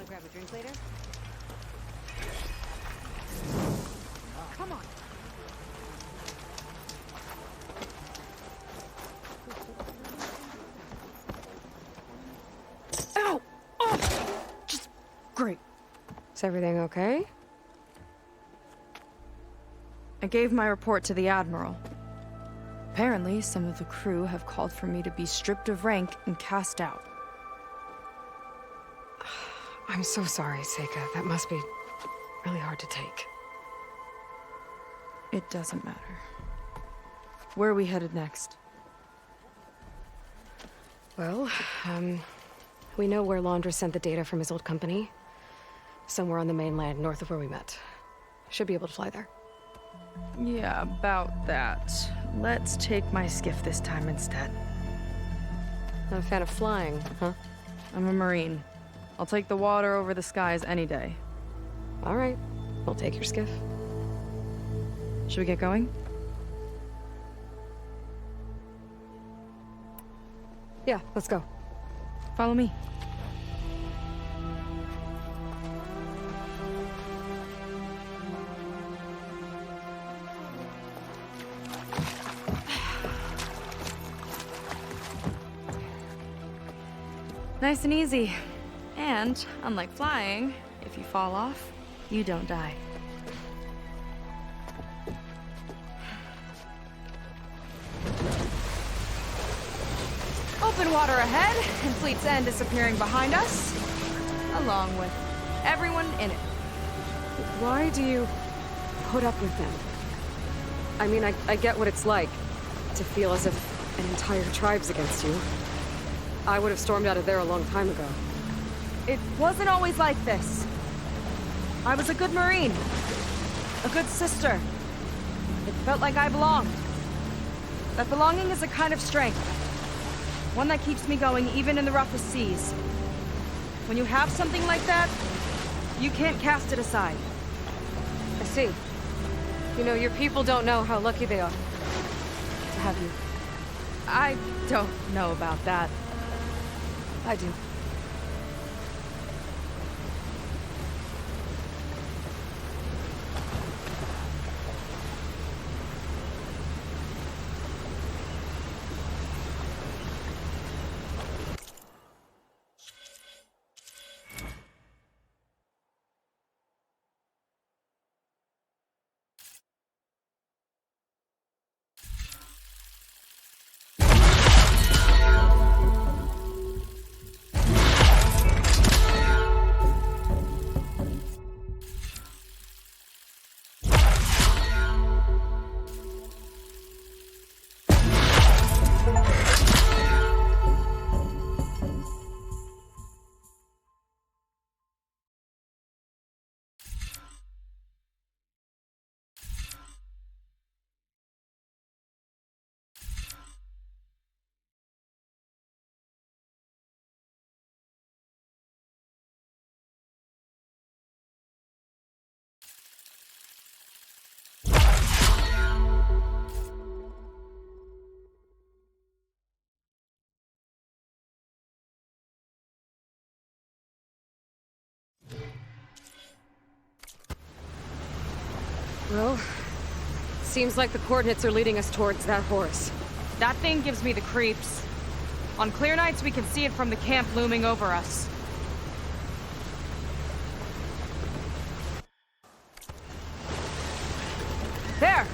Wanna grab a drink later? Come on. Ow! Oh! Just great. Is everything okay? I gave my report to the Admiral. Apparently, some of the crew have called for me to be stripped of rank and cast out. I'm so sorry, Seika. That must be really hard to take. It doesn't matter. Where are we headed next? Well, we know where Laundra sent the data from his old company. Somewhere on the mainland, north of where we met. Should be able to fly there. Yeah, about that. Let's take my skiff this time instead. Not a fan of flying, huh? I'm a Marine. I'll take the water over the skies any day. All right. We'll take your skiff. Should we get going? Yeah, let's go. Follow me. Nice and easy. And, unlike flying, if you fall off, you don't die. Open water ahead, and Fleet's End disappearing behind us, along with everyone in it. Why do you put up with them? I mean, I get what it's like to feel as if an entire tribe's against you. I would have stormed out of there a long time ago. It wasn't always like this. I was a good Marine. A good sister. It felt like I belonged. That belonging is a kind of strength. One that keeps me going even in the roughest seas. When you have something like that, you can't cast it aside. I see. You know, your people don't know how lucky they are to have you. I don't know about that. I do. Well, seems like the coordinates are leading us towards that horse. That thing gives me the creeps. On clear nights, we can see it from the camp looming over us. There!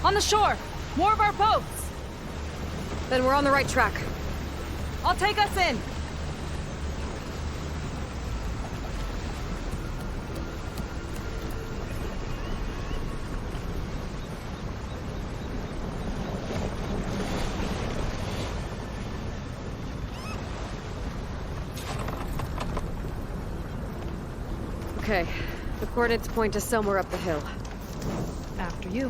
On the shore! More of our boats! Then we're on the right track. I'll take us in! Okay, the coordinates point to somewhere up the hill. After you.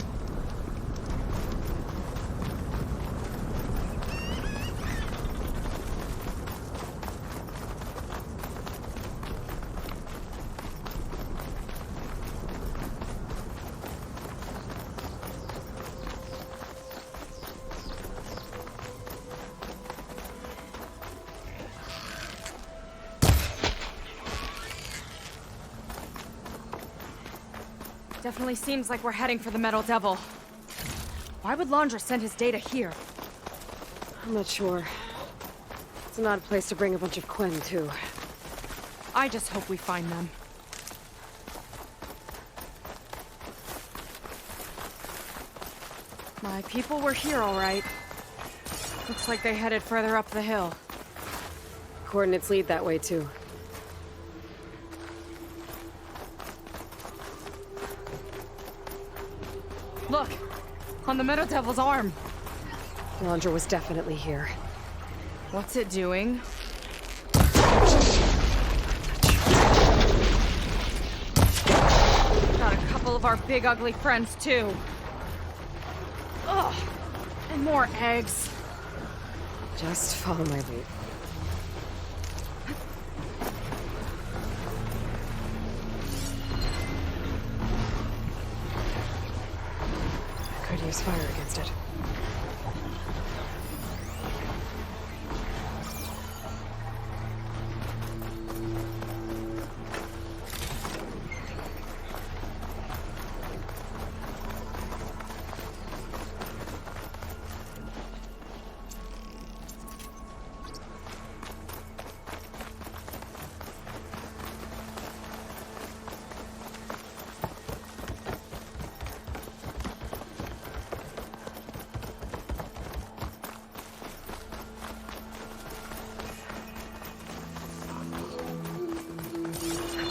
Definitely seems like we're heading for the Metal Devil. Why would Laundra send his data here? I'm not sure. It's an odd place to bring a bunch of Quen, too. I just hope we find them. My people were here, all right. Looks like they headed further up the hill. Coordinates lead that way, too. Look! On the Metal Devil's arm! Laundra was definitely here. What's it doing? Got a couple of our big ugly friends, too. Ugh! And more eggs. Just follow my lead. I could use fire against it.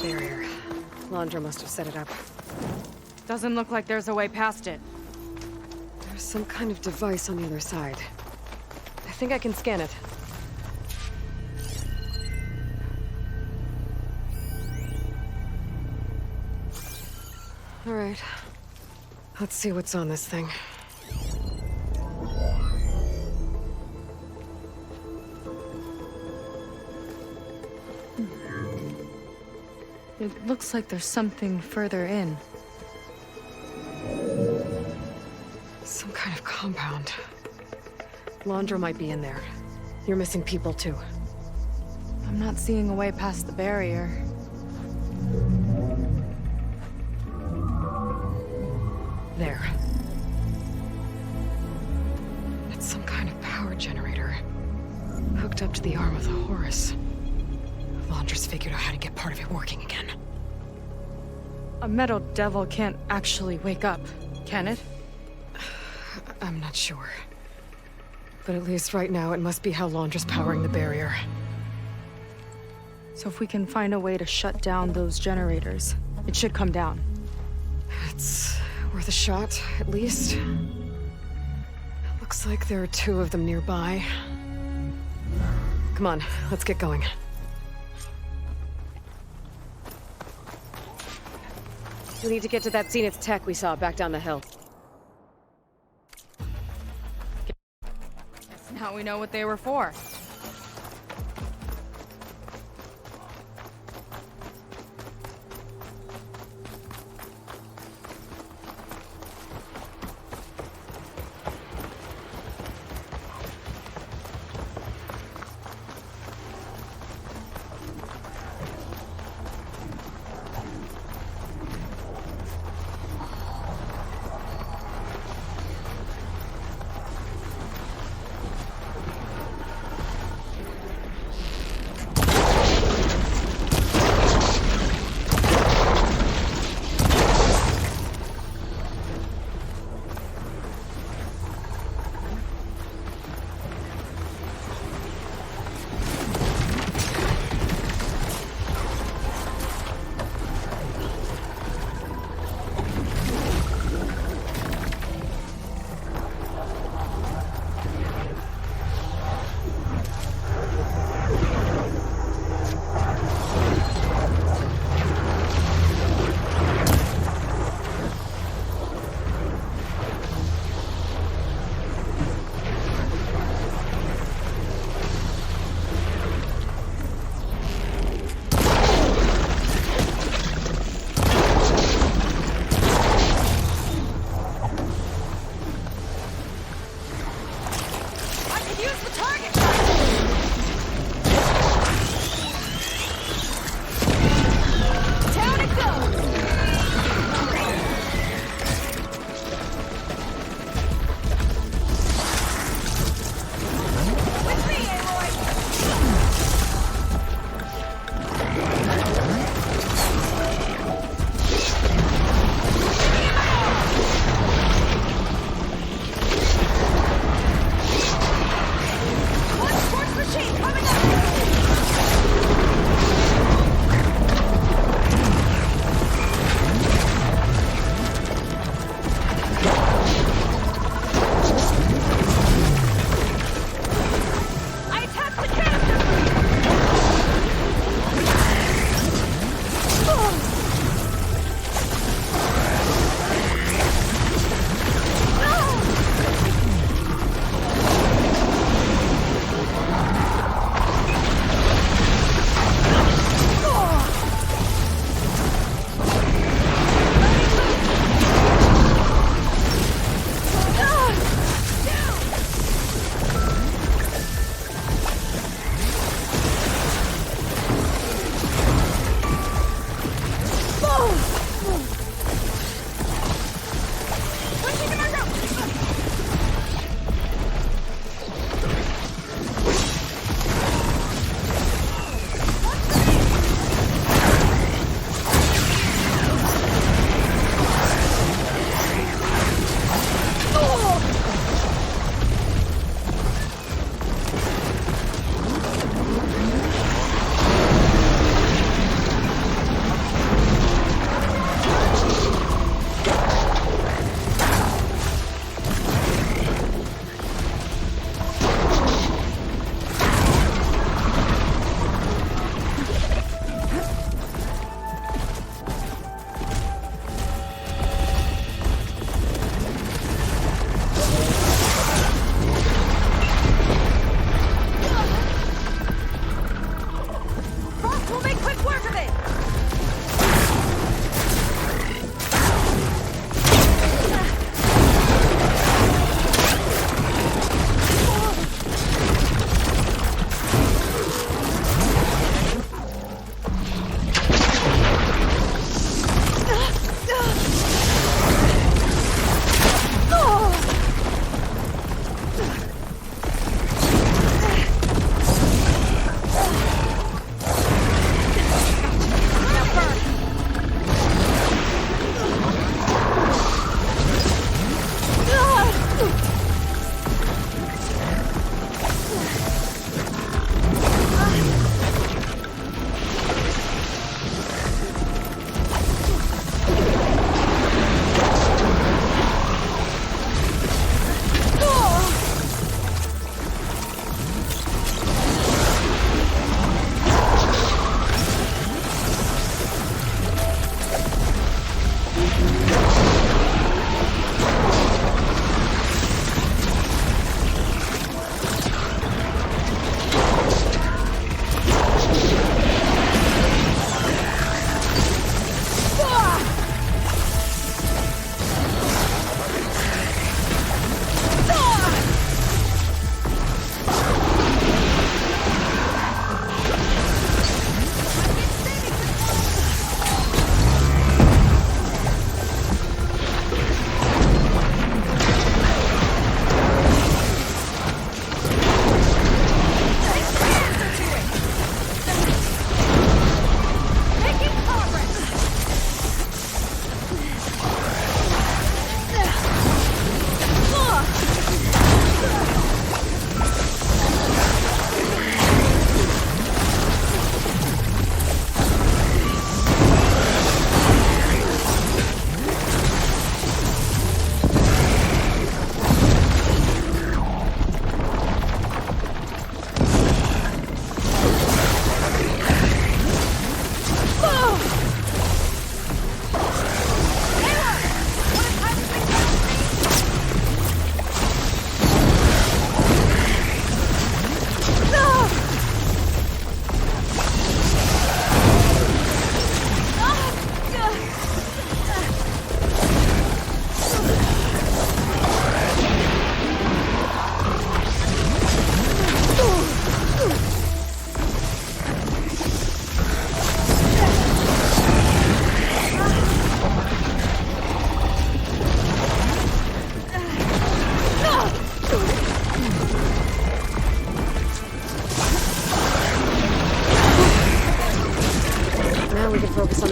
Barrier. Laundra must have set it up. Doesn't look like there's a way past it. There's some kind of device on the other side. I think I can scan it. All right. Let's see what's on this thing. It looks like there's something further in. Some kind of compound. Laundra might be in there. You're missing people, too. I'm not seeing a way past the barrier. There. It's some kind of power generator. Hooked up to the arm of the Horus. Laundra's figured out how to get part of it working again. A Metal Devil can't actually wake up, can it? I'm not sure. But at least right now, it must be how Laundra's powering the barrier. So if we can find a way to shut down those generators, it should come down. It's worth a shot, at least. Looks like there are 2 of them nearby. Come on, let's get going. We need to get to that Zenith tech we saw back down the hill. Guess now we know what they were for.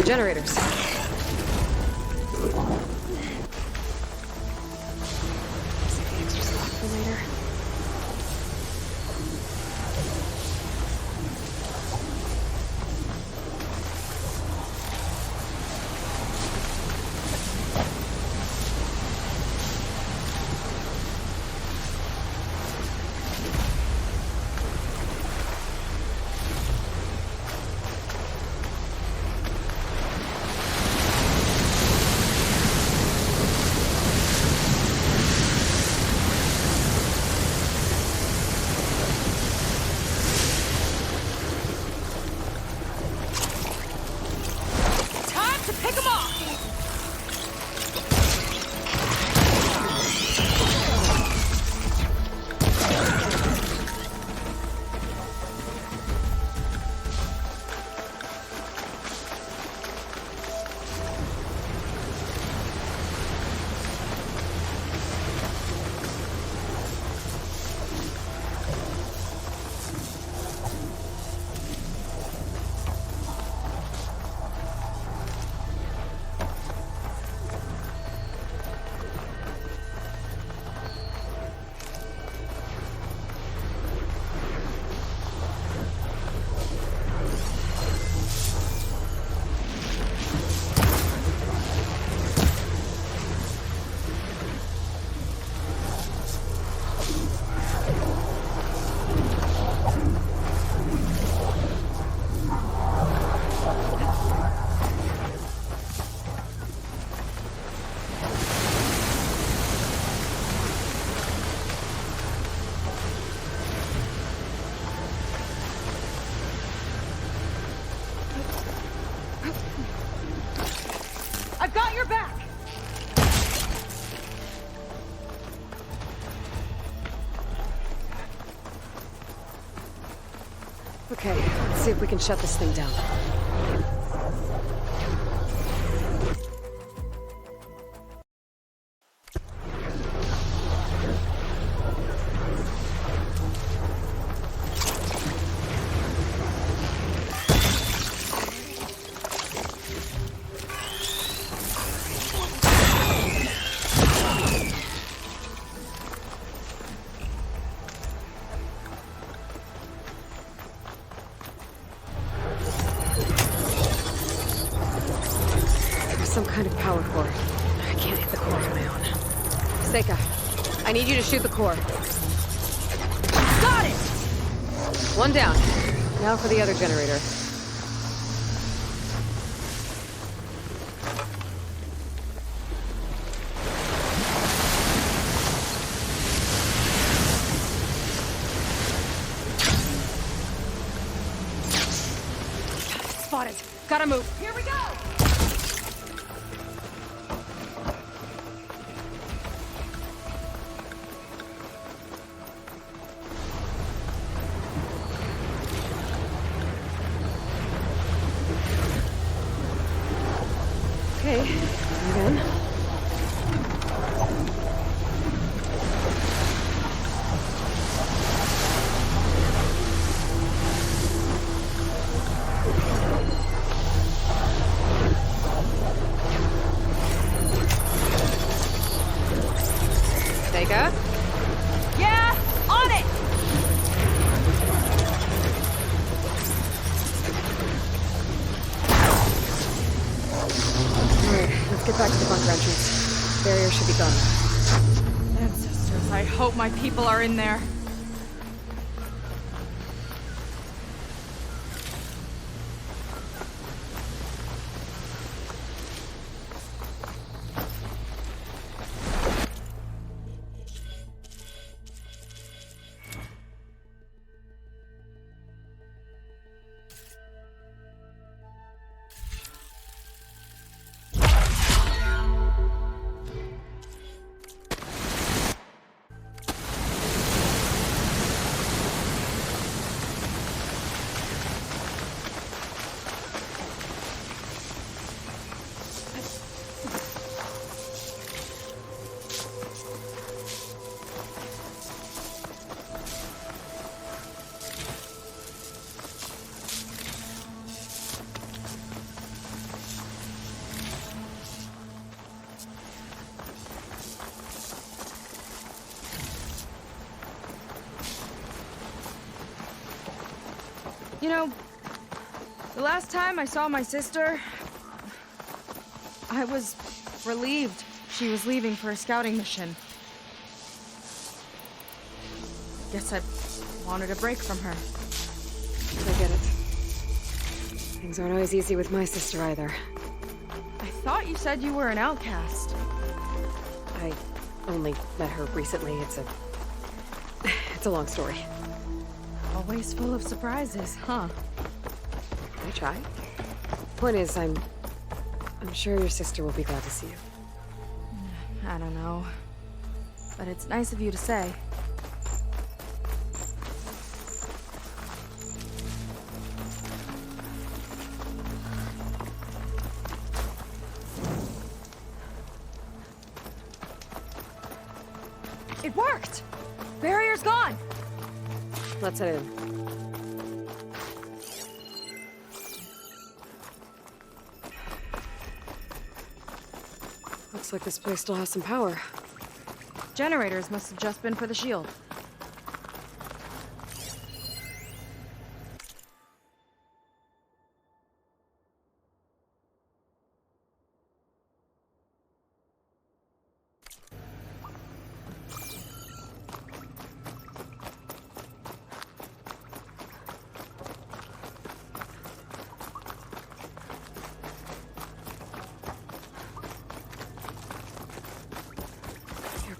generators. Save the extra stuff for later. Time to pick them off! I've got your back! Okay, let's see if we can shut this thing down. Some kind of power core. I can't hit the core on my own. Seika, I need you to shoot the core. Got it! One down. Now for the other generator. Spotted. Gotta move. Here we go! Okay, again. Seika? Yeah! On it! Alright, let's get back to the bunker entrance. Barrier should be gone. Ancestors, I hope my people are in there. You know, the last time I saw my sister, I was relieved she was leaving for a scouting mission. Guess I wanted a break from her. I get it. Things aren't always easy with my sister either. I thought you said you were an outcast. I only met her recently. It's a long story. Always full of surprises, huh? I try. Point is, I'm sure your sister will be glad to see you. I don't know. But it's nice of you to say. It worked! Barrier's gone! Let's head in. Looks like this place still has some power. Generators must have just been for the shield.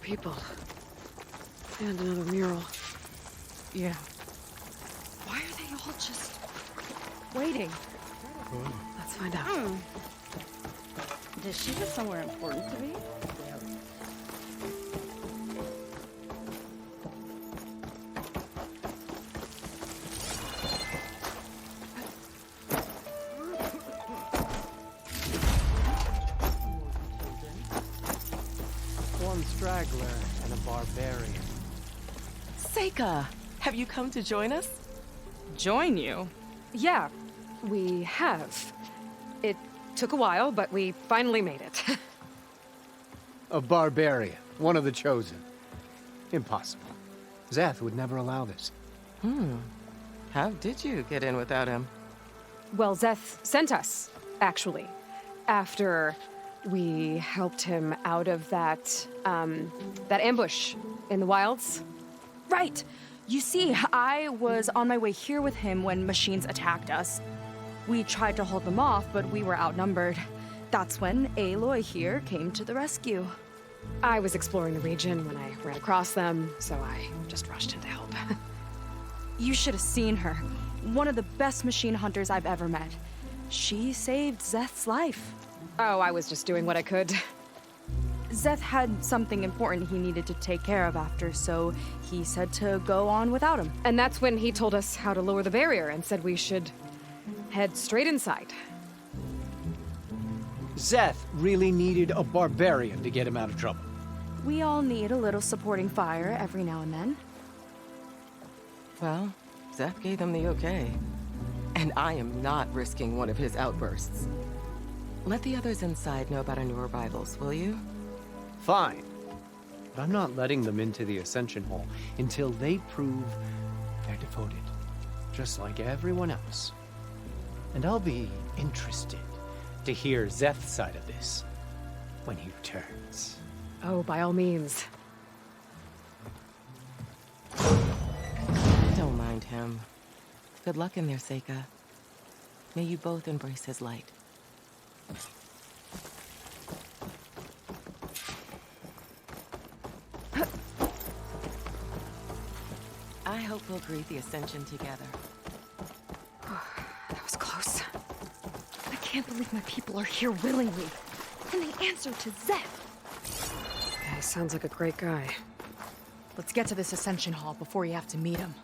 People. And another mural. Yeah. Why are they all just waiting? Let's find out. Does she have somewhere important to be? One straggler and a barbarian. Seika, have you come to join us? Join you? Yeah, we have. It took a while, but we finally made it. A barbarian, one of the chosen. Impossible. Zeth would never allow this. How did you get in without him? Well, Zeth sent us, actually. After we helped him out of that ambush in the wilds. Right! You see, I was on my way here with him when machines attacked us. We tried to hold them off, but we were outnumbered. That's when Aloy here came to the rescue. I was exploring the region when I ran across them, so I just rushed in to help. You should have seen her. One of the best machine hunters I've ever met. She saved Zeth's life. Oh, I was just doing what I could. Zeth had something important he needed to take care of after, so he said to go on without him. And that's when he told us how to lower the barrier and said we should head straight inside. Zeth really needed a barbarian to get him out of trouble. We all need a little supporting fire every now and then. Well, Zeth gave them the okay. And I am not risking one of his outbursts. Let the others inside know about our new arrivals, will you? Fine. But I'm not letting them into the Ascension Hall until they prove they're devoted. Just like everyone else. And I'll be interested to hear Zeth's side of this when he returns. Oh, by all means. Don't mind him. Good luck in there, Seika. May you both embrace his light. I hope we'll greet the Ascension together. That was close. I can't believe my people are here willingly. And they answered to Zeth. Yeah, he sounds like a great guy. Let's get to this Ascension Hall before you have to meet him.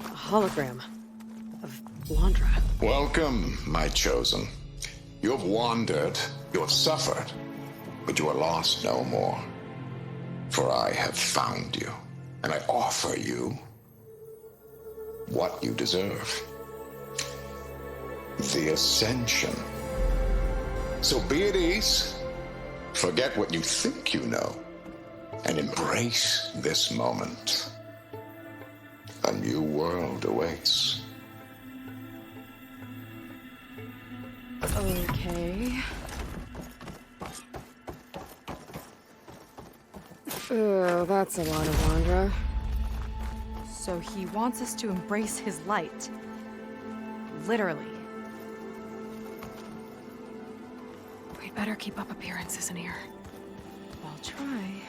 A hologram of Londra. Welcome, my chosen. You have wandered, you have suffered, but you are lost no more. For I have found you, and I offer you what you deserve. The Ascension. So be at ease, Forget what you think you know and embrace this moment. A new world awaits. Okay. That's a lot of Wandra. So he wants us to embrace his light. Literally. We better keep up appearances in here. I'll try.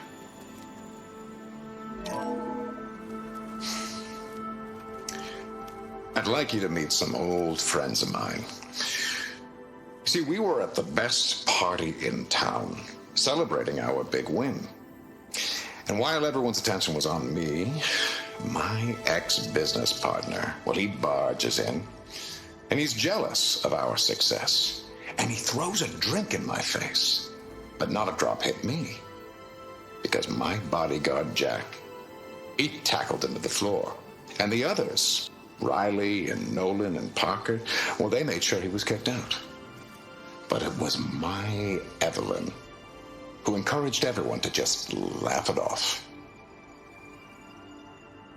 I'd like you to meet some old friends of mine. See, we were at the best party in town, celebrating our big win. And while everyone's attention was on me, my ex-business partner, well, he barges in, and he's jealous of our success. And he throws a drink in my face, but not a drop hit me. Because my bodyguard, Jack, he tackled him to the floor. And the others, Riley and Nolan and Parker, well, they made sure he was kicked out. But it was my Evelyn who encouraged everyone to just laugh it off.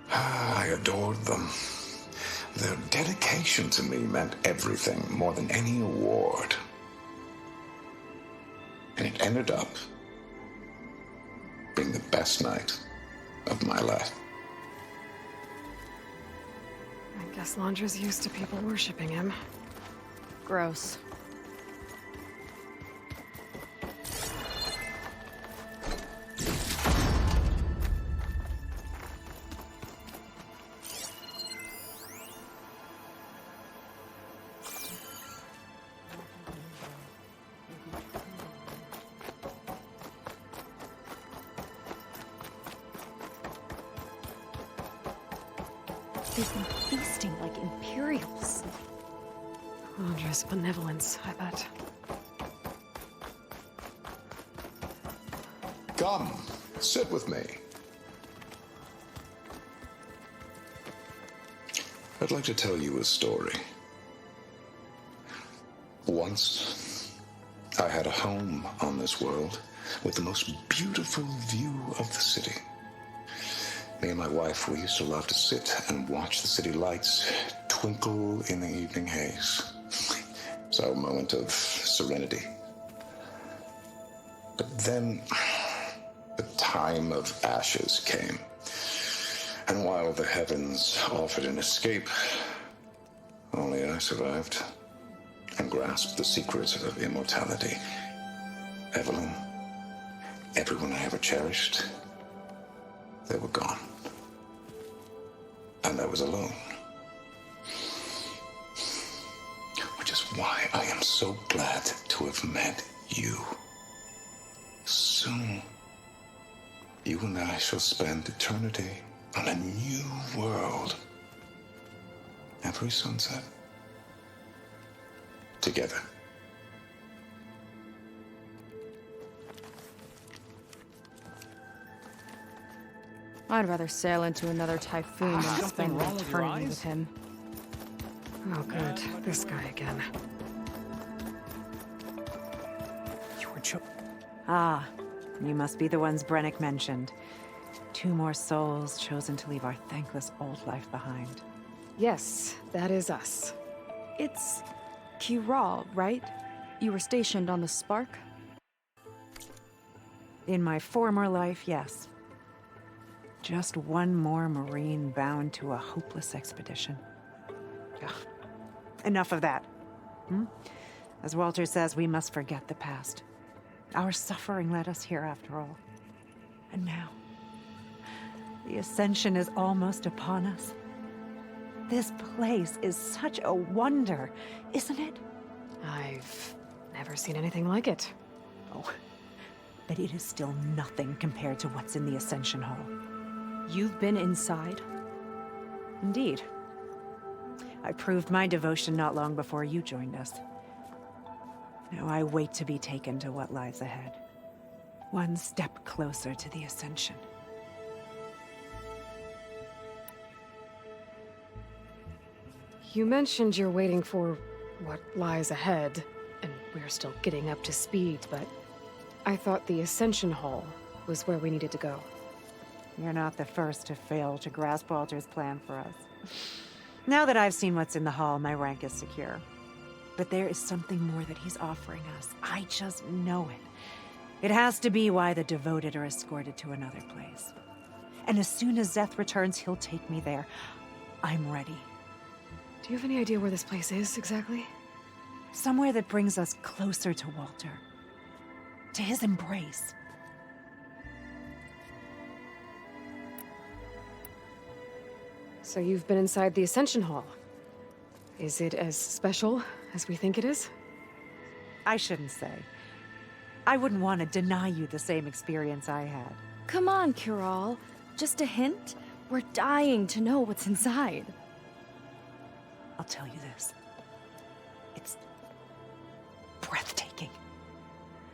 I adored them. Their dedication to me meant everything, more than any award. And it ended up being the best night of my life. I guess Londra's used to people worshipping him. Gross. They've been feasting like Imperials. Londra's benevolence, I bet. Come, sit with me. I'd like to tell you a story. Once, I had a home on this world with the most beautiful view of the city. Me and my wife, we used to love to sit and watch the city lights twinkle in the evening haze. So a moment of serenity. But then the time of ashes came. And while the heavens offered an escape, only I survived and grasped the secrets of immortality. Evelyn, everyone I ever cherished, they were gone. And I was alone. Which is why I am so glad to have met you. Soon, you and I shall spend eternity on a new world. Every sunset. Together. I'd rather sail into another typhoon than spend an eternity with him. Oh, good. This guy again. Ah, you must be the ones Brennick mentioned. 2 more souls chosen to leave our thankless old life behind. Yes, that is us. It's Kiral, right? You were stationed on the Spark? In my former life, yes. Just one more Marine bound to a hopeless expedition. Ugh. Enough of that. As Walter says, we must forget the past. Our suffering led us here after all. And now, the Ascension is almost upon us. This place is such a wonder, isn't it? I've never seen anything like it. Oh, but it is still nothing compared to what's in the Ascension Hall. You've been inside? Indeed. I proved my devotion not long before you joined us. Now I wait to be taken to what lies ahead. One step closer to the Ascension. You mentioned you're waiting for what lies ahead, and we're still getting up to speed, but I thought the Ascension Hall was where we needed to go. You're not the first to fail to grasp Walter's plan for us. Now that I've seen what's in the hall, my rank is secure. But there is something more that he's offering us. I just know it. It has to be why the devoted are escorted to another place. And as soon as Zeth returns, he'll take me there. I'm ready. Do you have any idea where this place is, exactly? Somewhere that brings us closer to Walter. To his embrace. So you've been inside the Ascension Hall. Is it as special as we think it is? I shouldn't say. I wouldn't want to deny you the same experience I had. Come on, Kiral. Just a hint? We're dying to know what's inside. I'll tell you this. It's breathtaking.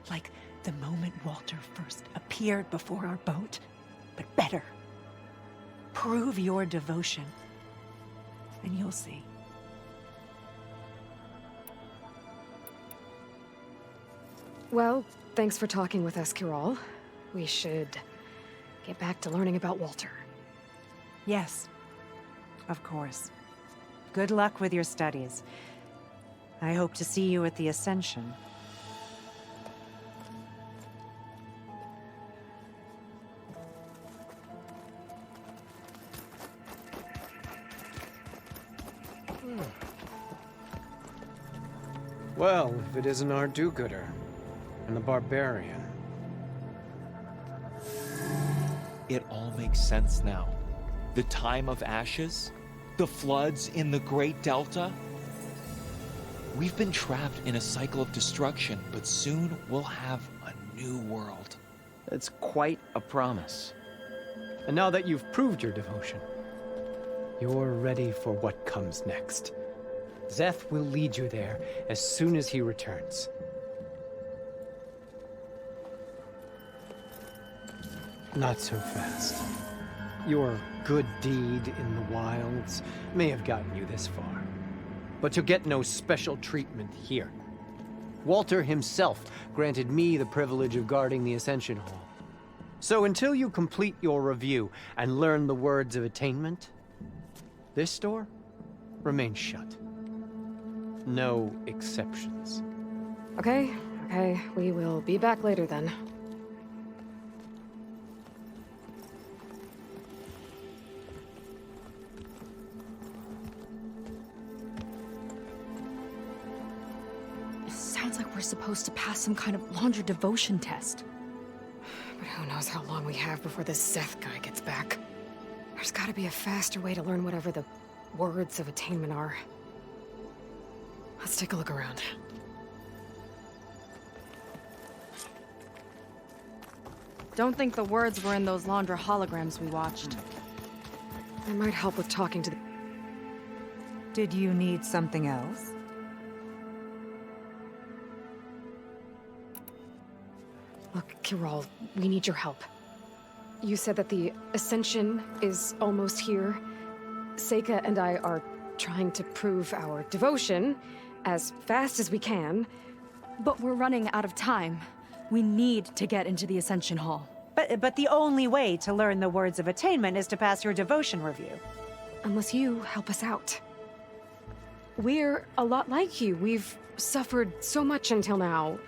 Like the moment Walter first appeared before our boat, but better. Prove your devotion, and you'll see. Well, thanks for talking with us, Kiral. We should get back to learning about Walter. Yes, of course. Good luck with your studies. I hope to see you at the Ascension. Well, if it isn't our do-gooder, and the barbarian. It all makes sense now. The time of ashes, the floods in the Great Delta. We've been trapped in a cycle of destruction, but soon we'll have a new world. It's quite a promise. And now that you've proved your devotion, you're ready for what comes next. Zeth will lead you there as soon as he returns. Not so fast. Your good deed in the wilds may have gotten you this far, but you'll get no special treatment here. Walter himself granted me the privilege of guarding the Ascension Hall. So until you complete your review and learn the words of attainment, this door remains shut. No exceptions. Okay, we will be back later then. It sounds like we're supposed to pass some kind of laundry devotion test. But who knows how long we have before this Zeth guy gets back. There's gotta be a faster way to learn whatever the words of attainment are. Let's take a look around. Don't think the words were in those Laundra holograms we watched. It might help with talking to the... Did you need something else? Look, Kiral, we need your help. You said that the Ascension is almost here. Seika and I are trying to prove our devotion as fast as we can. But we're running out of time. We need to get into the Ascension Hall. But the only way to learn the words of attainment is to pass your devotion review. Unless you help us out. We're a lot like you. We've suffered so much until now.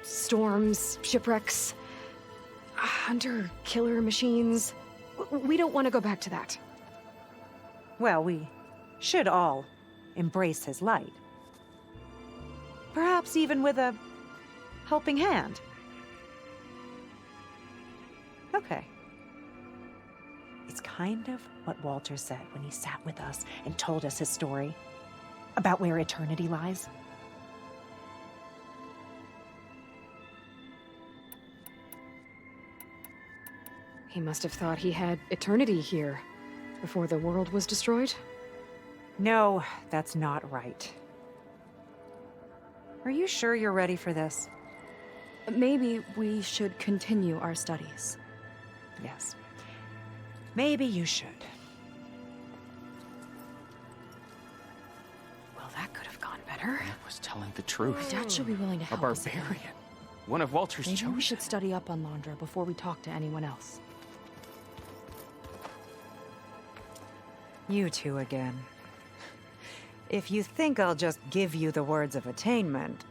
Storms, shipwrecks, hunter-killer machines. We don't want to go back to that. Well, we should all embrace his light. Perhaps even with a helping hand. Okay. It's kind of what Walter said when he sat with us and told us his story about where eternity lies. He must have thought he had eternity here before the world was destroyed. No, that's not right. Are you sure you're ready for this? Maybe we should continue our studies. Yes. Maybe you should. Well, that could have gone better. I was telling the truth. Dad should be willing to A help us again. barbarian. One of Walter's Maybe chosen. we should study up on Londra before we talk to anyone else. You two again. If you think I'll just give you the words of attainment...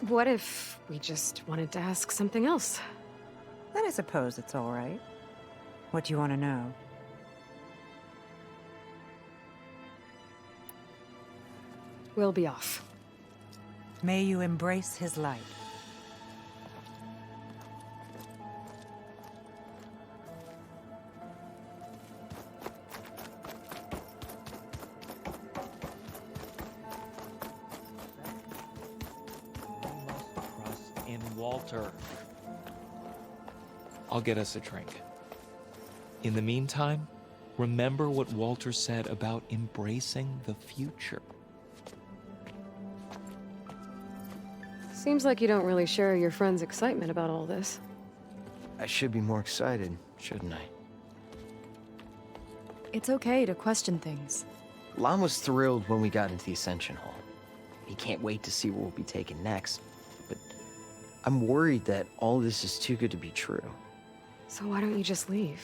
What if we just wanted to ask something else? Then I suppose it's all right. What do you want to know? We'll be off. May you embrace his light. Trust in Walter. I'll get us a drink. In the meantime, remember what Walter said about embracing the future. Seems like you don't really share your friend's excitement about all this. I should be more excited, shouldn't I? It's okay to question things. Lon was thrilled when we got into the Ascension Hall. He can't wait to see where we'll be taken next. But I'm worried that all this is too good to be true. So why don't you just leave?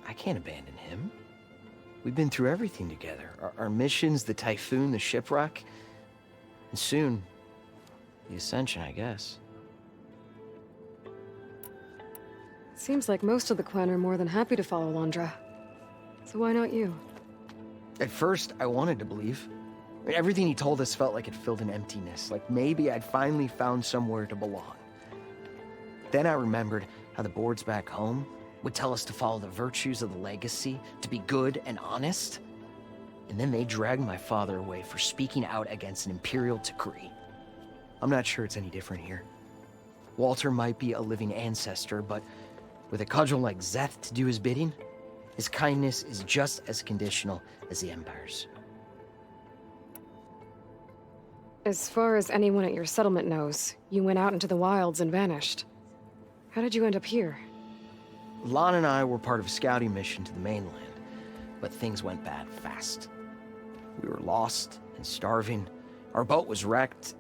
I can't abandon him. We've been through everything together. Our missions, the Typhoon, the shipwreck. And soon, the Ascension, I guess. Seems like most of the Quen are more than happy to follow Londra. So why not you? At first, I wanted to believe. I mean, everything he told us felt like it filled an emptiness, like maybe I'd finally found somewhere to belong. Then I remembered how the boards back home would tell us to follow the virtues of the legacy, to be good and honest. And then they dragged my father away for speaking out against an imperial decree. I'm not sure it's any different here. Walter might be a living ancestor, but with a cudgel like Szeth to do his bidding, his kindness is just as conditional as the Empire's. As far as anyone at your settlement knows, you went out into the wilds and vanished. How did you end up here? Lon and I were part of a scouting mission to the mainland, but things went bad fast. We were lost and starving, our boat was wrecked,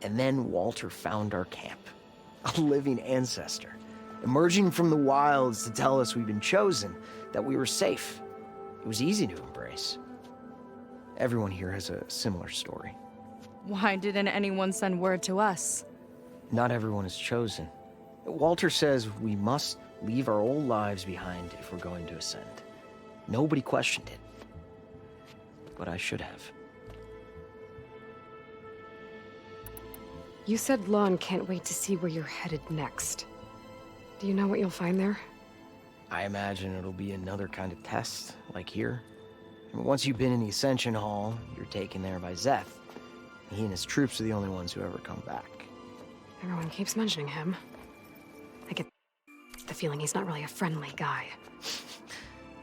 and then Walter found our camp. A living ancestor, emerging from the wilds to tell us we'd been chosen, that we were safe. It was easy to embrace. Everyone here has a similar story. Why didn't anyone send word to us? Not everyone is chosen. Walter says we must leave our old lives behind if we're going to ascend. Nobody questioned it. But I should have. You said Lon can't wait to see where you're headed next. Do you know what you'll find there? I imagine it'll be another kind of test, like here. And once you've been in the Ascension Hall, you're taken there by Szeth. He and his troops are the only ones who ever come back. Everyone keeps mentioning him. I get the feeling he's not really a friendly guy.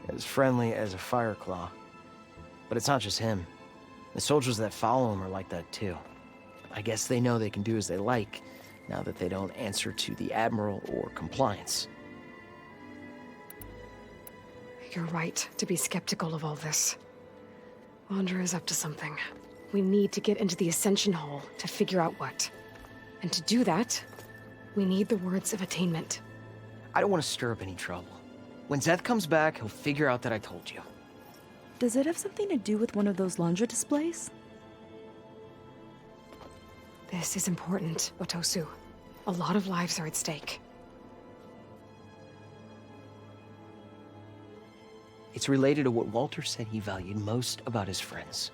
As friendly as a Fireclaw. But it's not just him. The soldiers that follow him are like that too. I guess they know they can do as they like, now that they don't answer to the Admiral or Compliance. You're right to be skeptical of all this. Londra is up to something. We need to get into the Ascension Hall to figure out what. And to do that, we need the words of attainment. I don't want to stir up any trouble. When Szeth comes back, he'll figure out that I told you. Does it have something to do with one of those Londra displays? This is important, Otosu. A lot of lives are at stake. It's related to what Walter said he valued most about his friends.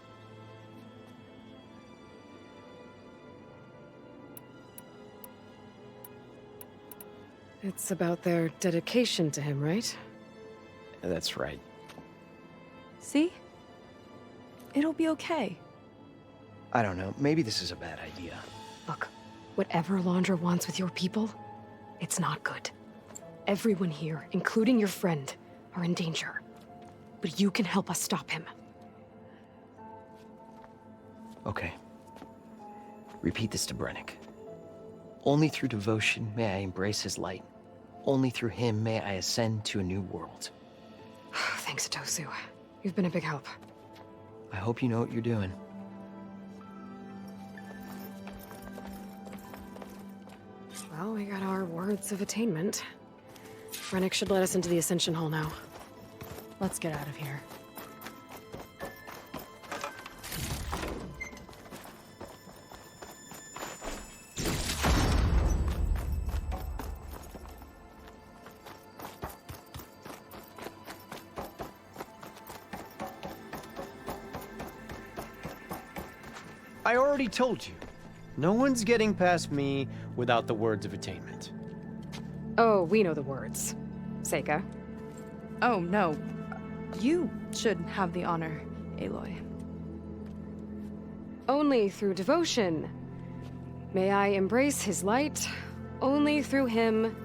It's about their dedication to him, right? That's right. See? It'll be okay. I don't know, maybe this is a bad idea. Look, whatever Londra wants with your people, it's not good. Everyone here, including your friend, are in danger. But you can help us stop him. Okay. Repeat this to Brennick. Only through devotion may I embrace his light. Only through him may I ascend to a new world. Thanks, Otosu. You've been a big help. I hope you know what you're doing. Well, we got our words of attainment. Rennick should let us into the Ascension Hall now. Let's get out of here. I already told you. No one's getting past me without the words of attainment. Oh, we know the words. Seika. Oh, no. You should have the honor, Aloy. Only through devotion. May I embrace his light. Only through him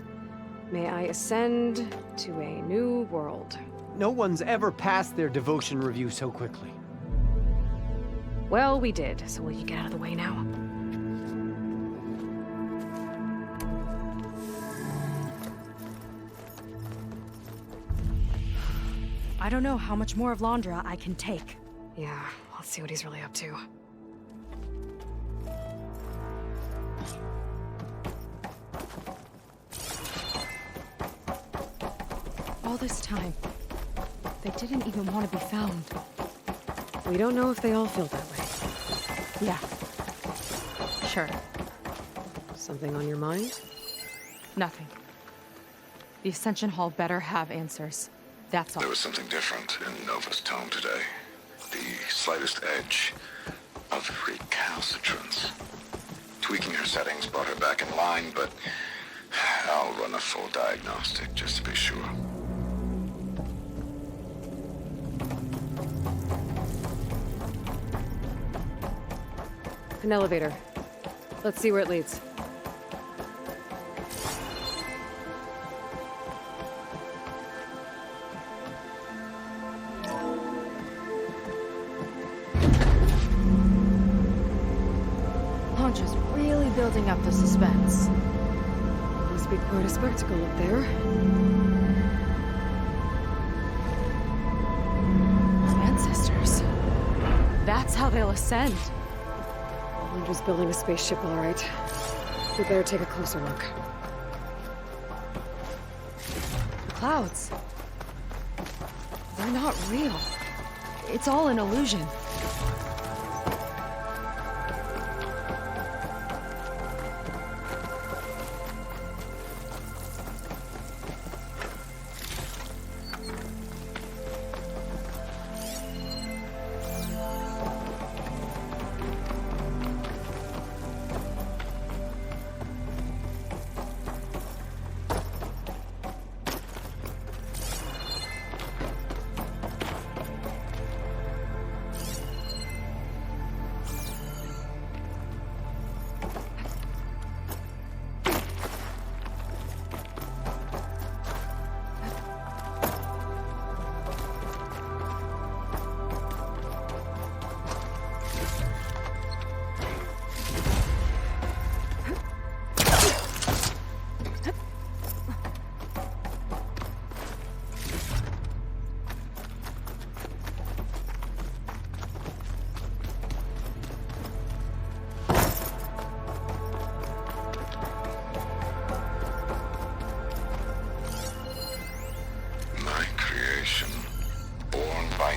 may I ascend to a new world. No one's ever passed their devotion review so quickly. Well, we did, so will you get out of the way now? I don't know how much more of Londra I can take. Yeah, let's see what he's really up to. All this time, they didn't even want to be found. We don't know if they all feel that way. Yeah. Sure. Something on your mind? Nothing. The Ascension Hall better have answers. That's all. There was something different in Nova's tone today. The slightest edge of recalcitrance. Tweaking her settings brought her back in line, but I'll run a full diagnostic just to be sure. An elevator. Let's see where it leads. Londra's really building up the suspense. Must be quite a spectacle up there. Ancestors. That's how they'll ascend. Londra's building a spaceship, all right. We better take a closer look. The clouds. They're not real. It's all an illusion.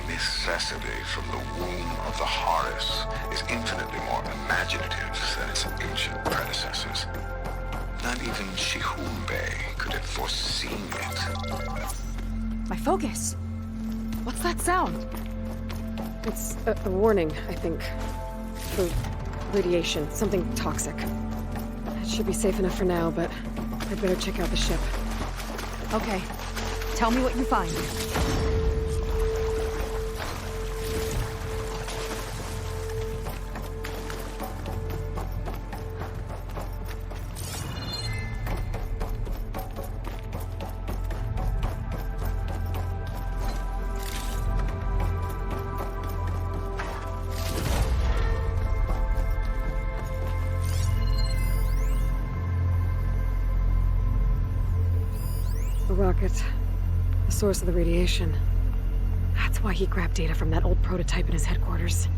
Necessity from the womb of the Horus is infinitely more imaginative than its ancient predecessors. Not even Shihumbe could have foreseen it. My focus. What's that sound? It's a warning, I think. For radiation, something toxic. It should be safe enough for now, but I'd better check out the ship. Okay. Tell me what you find. A rocket. The source of the radiation. That's why he grabbed data from that old prototype in his headquarters.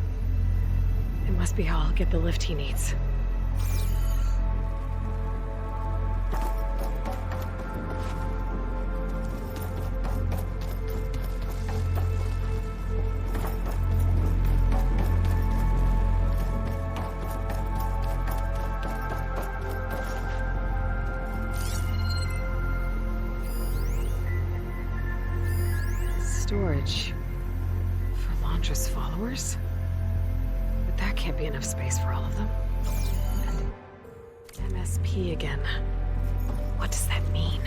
It must be how I'll get the lift he needs. storage for Londra's followers? But that can't be enough space for all of them. And MSP again. What does that mean?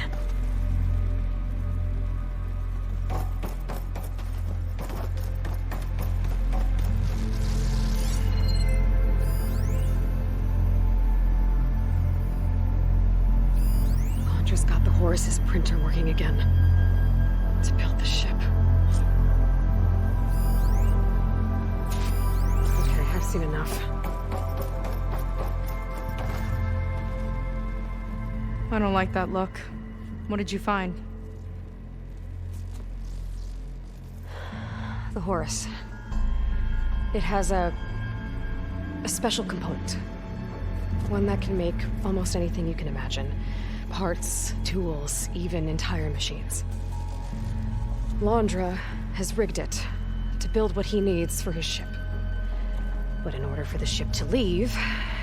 Londra's got the Horus's printer working again. To build the ship. Okay, I've seen enough. I don't like that look. What did you find? The Horus. It has a special component. One that can make almost anything you can imagine. Parts, tools, even entire machines. Londra has rigged it to build what he needs for his ship. But in order for the ship to leave,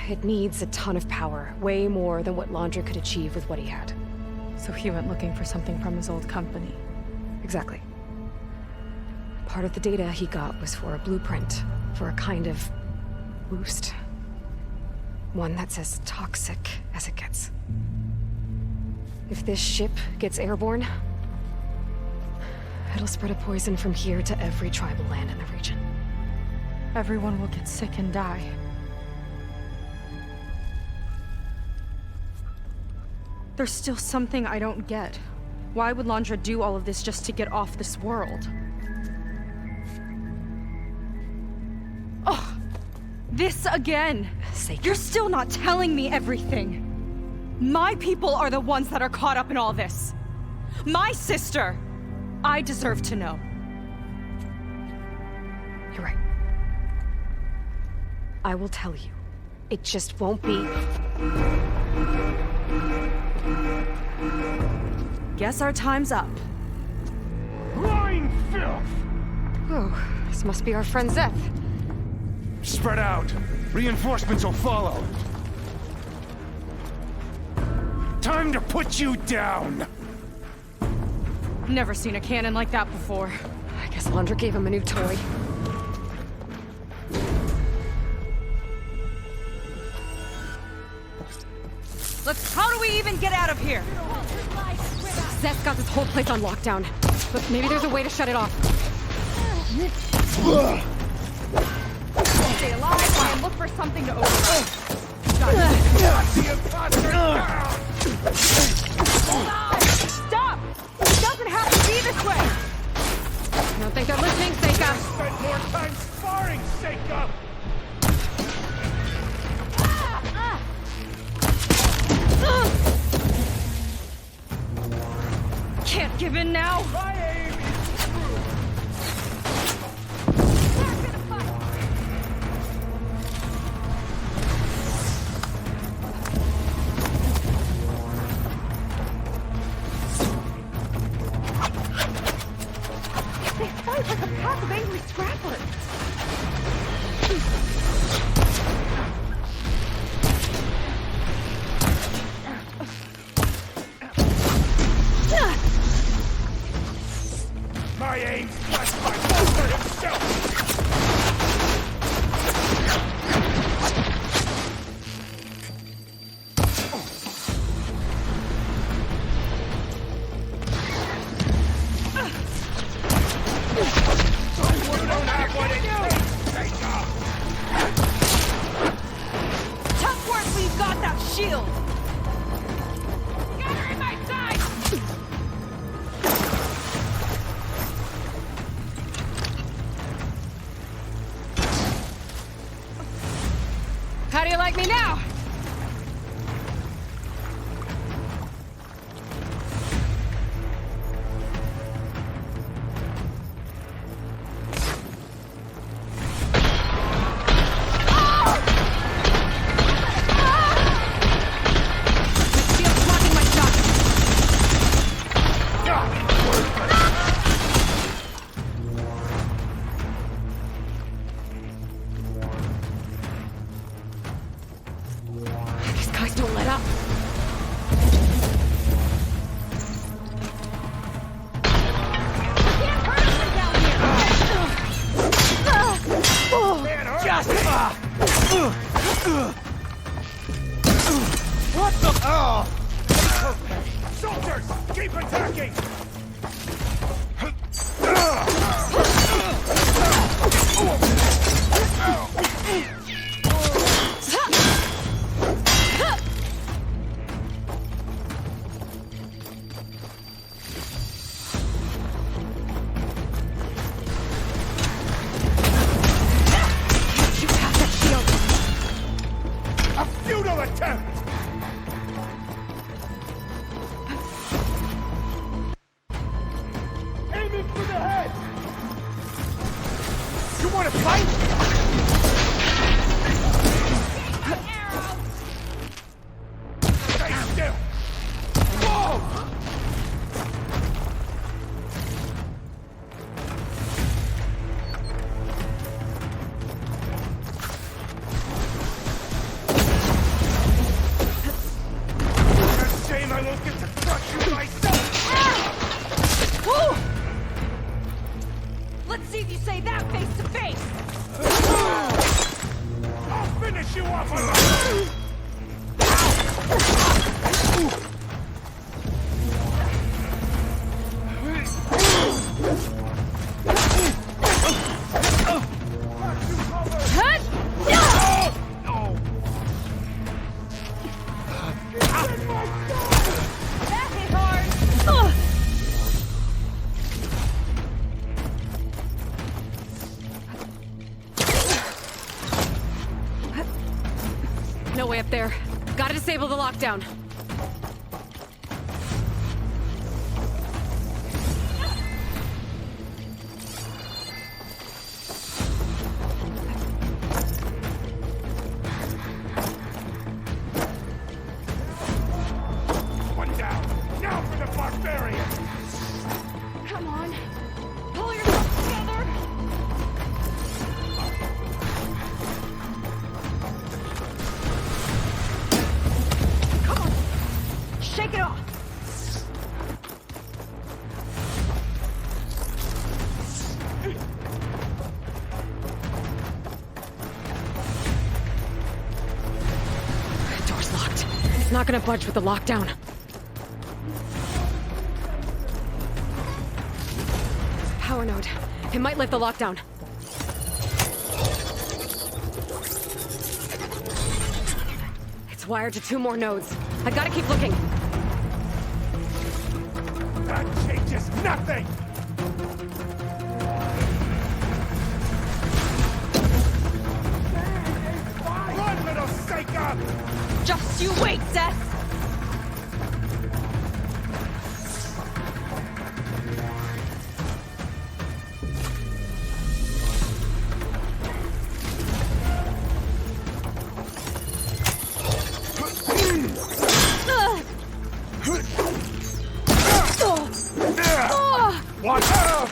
it needs a ton of power, way more than what Londra could achieve with what he had. So he went looking for something from his old company. Exactly. Part of the data he got was for a blueprint, for a kind of boost. One that's as toxic as it gets. If this ship gets airborne, it'll spread a poison from here to every tribal land in the region. Everyone will get sick and die. There's still something I don't get. Why would Londra do all of this just to get off this world? Oh, this again! Seika. You're still not telling me everything. My people are the ones that are caught up in all this. My sister! I deserve to know. You're right. I will tell you. It just won't be... Guess our time's up. Lying filth! Oh, this must be our friend Zeth. Spread out. Reinforcements will follow. Time to put you down! Never seen a cannon like that before. I guess Londra gave him a new toy. How do we even get out of here? Zeth's got this whole place on lockdown. But maybe there's a way to shut it off. Stay alive while I look for something to override. Stop! It doesn't have to be this way! I don't think they're listening, Seika. Spend more time sparring, Seika! Can't give in now! My aim is true! They fight like a pack of angry scrapplers! My aim's blessed by Walter himself! You don't have what it takes, Seika! Tough work when you've got that shield! Get her in my side! How do you like me now? Shield's blocking my shot. What the? Oh! Soldiers, keep attacking! A futile attempt! Aiming for the head! You want to fight? Stay still! Whoa! It's a shame I won't get to crush you myself! Woo! Let's see if you say that face to face! I'll finish you off alive! That hit hard! No way up there. Gotta disable the lockdown. One down! Now for the barbarian! Come on! Pull yourself together! Come on! Shake it off! Door's locked. It's not gonna budge with the lockdown. Power node. It might lift the lockdown. It's wired to 2 more nodes. I gotta keep looking. That changes nothing! Run, little Seika! Just you wait, Seth! Watch out!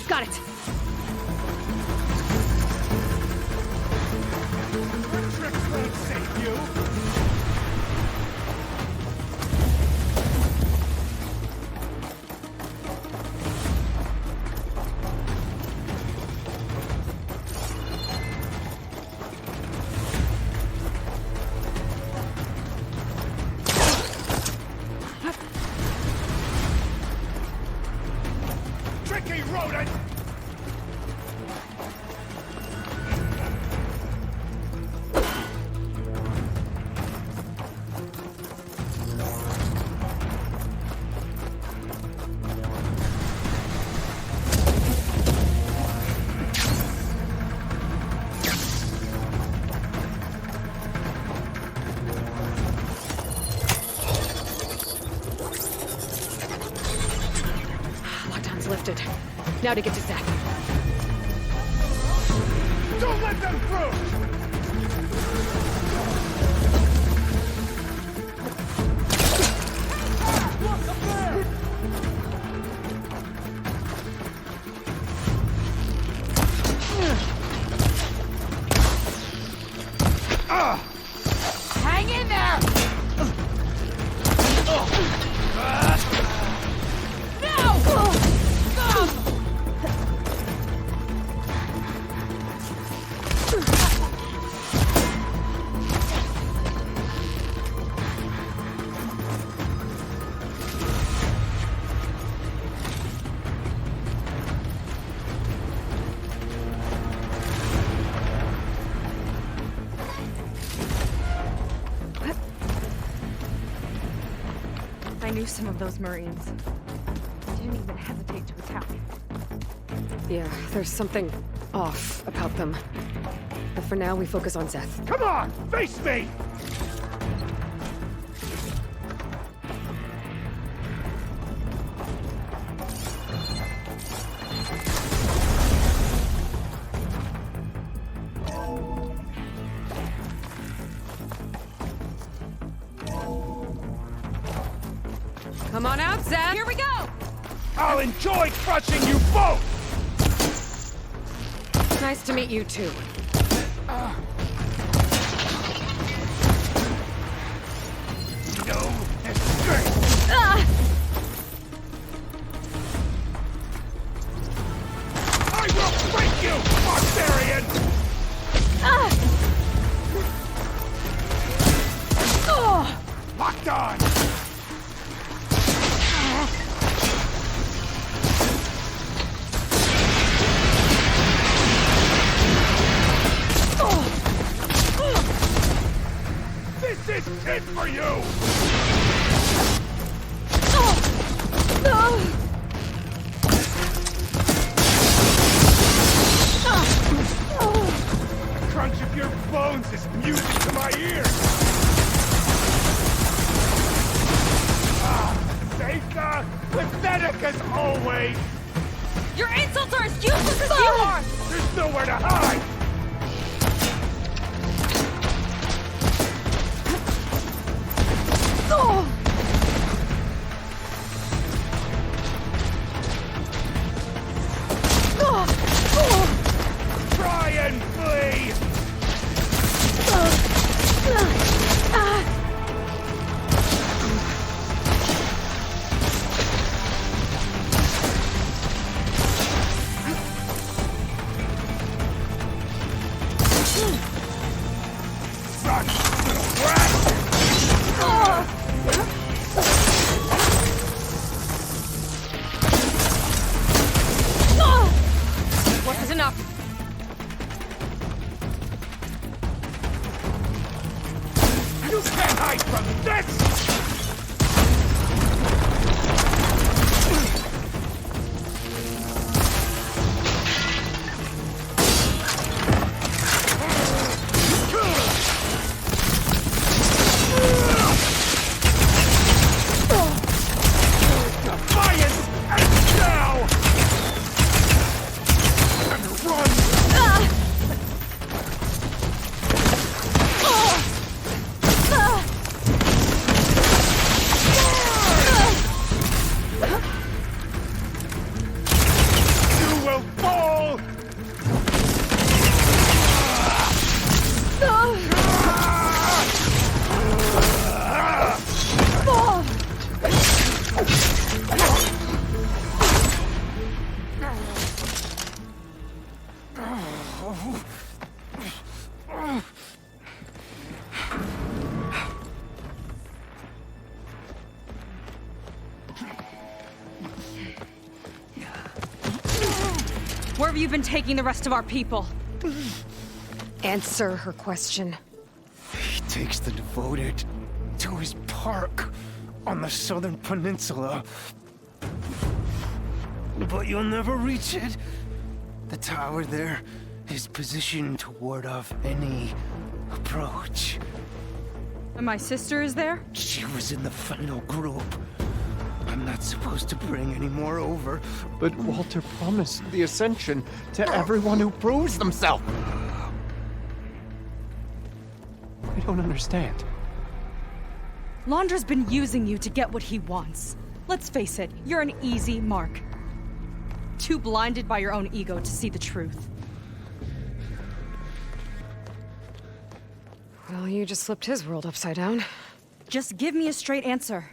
Got it. Your tricks won't save you! Tricky rodent! Lockdown's lifted. Now to get to Seth. Don't let them through! Look up there! knew some of those Marines. They didn't even hesitate to attack. Yeah, there's something off about them. But for now, we focus on Zeth. Come on, face me! Come on out, Zeth! Here we go! I'll enjoy crushing you both! Nice to meet you, too. No escape! I will break you, barbarian! Locked on! This is it for you! The crunch of your bones is music to my ears! Seika, pathetic as always! Your insults are as useless as you are! There's nowhere to hide! Try and flee! Run, little brat! What is enough? You can't hide from this! Defiance and now! Time to run! You will fall! Where have you been taking the rest of our people? Answer her question. He takes the devoted to his park on the southern peninsula. But you'll never reach it. The tower there is positioned to ward off any approach. And my sister is there? She was in the final group. I'm not supposed to bring any more over. But Walter promised the Ascension to everyone who proves themselves. I don't understand. Londra's been using you to get what he wants. Let's face it, you're an easy mark. Too blinded by your own ego to see the truth. Well, you just flipped his world upside down. Just give me a straight answer.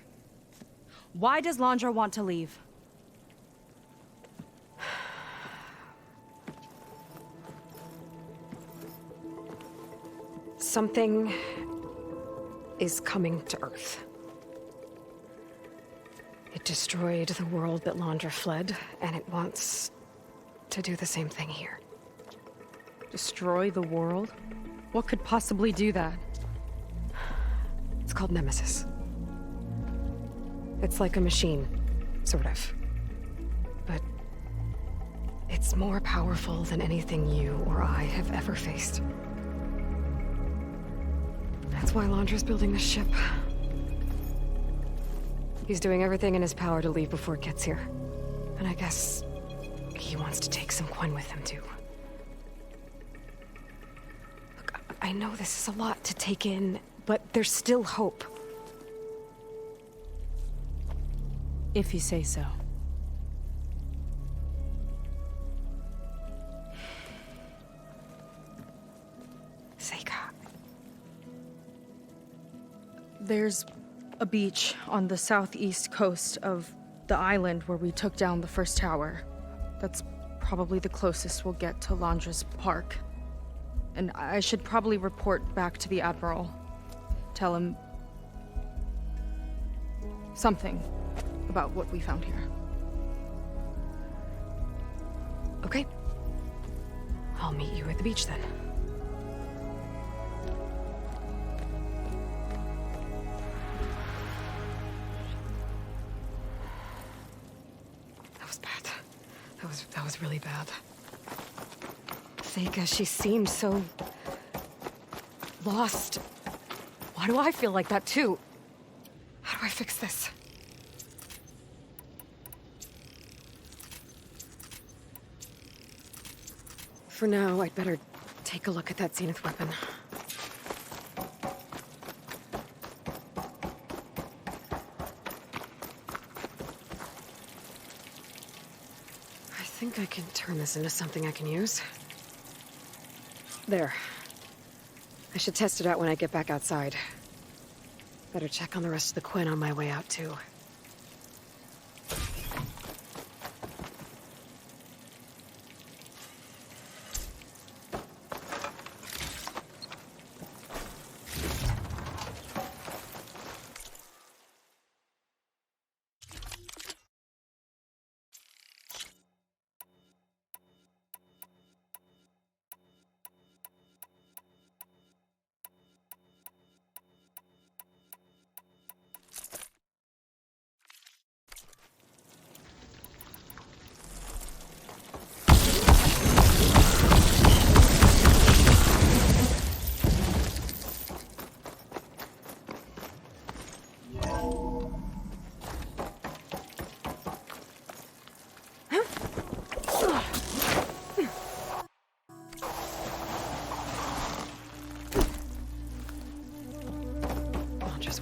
Why does Londra want to leave? Something is coming to Earth. It destroyed the world that Londra fled, and it wants to do the same thing here. Destroy the world? What could possibly do that? It's called Nemesis. It's like a machine, sort of. But it's more powerful than anything you or I have ever faced. That's why Londra's building this ship. He's doing everything in his power to leave before it gets here. And I guess he wants to take some Quen with him, too. Look, I know this is a lot to take in, but there's still hope. If you say so. Seika. There's a beach on the southeast coast of the island where we took down the first tower. That's probably the closest we'll get to Londra's park. And I should probably report back to the Admiral. Tell him something about what we found here. Okay. I'll meet you at the beach then. That was bad. That was really bad. Seika, she seemed so lost. Why do I feel like that too? How do I fix this? For now, I'd better take a look at that Zenith weapon. I think I can turn this into something I can use. There. I should test it out when I get back outside. Better check on the rest of the Quen on my way out, too.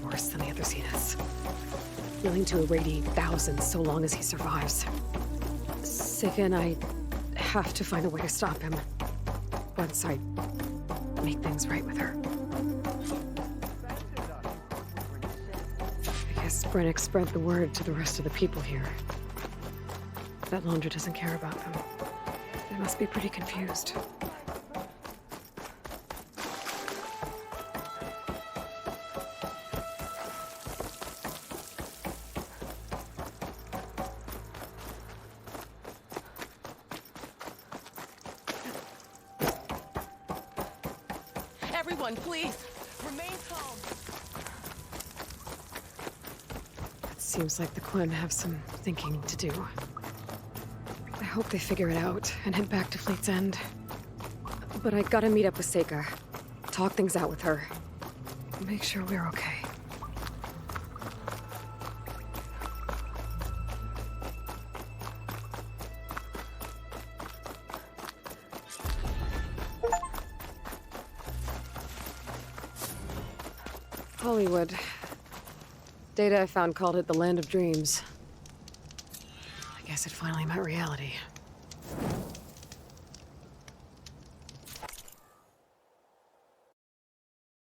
Worse than the other Zeniths. Willing to irradiate thousands so long as he survives. Seika and I have to find a way to stop him. Once I make things right with her. I guess Brennick spread the word to the rest of the people here. That Londra doesn't care about them. They must be pretty confused. Everyone, please, remain calm. It seems like the Quen have some thinking to do. I hope they figure it out and head back to Fleet's End. But I gotta meet up with Seika. Talk things out with her. Make sure we're okay. Hollywood. Data I found called it the Land of Dreams. I guess it finally met reality.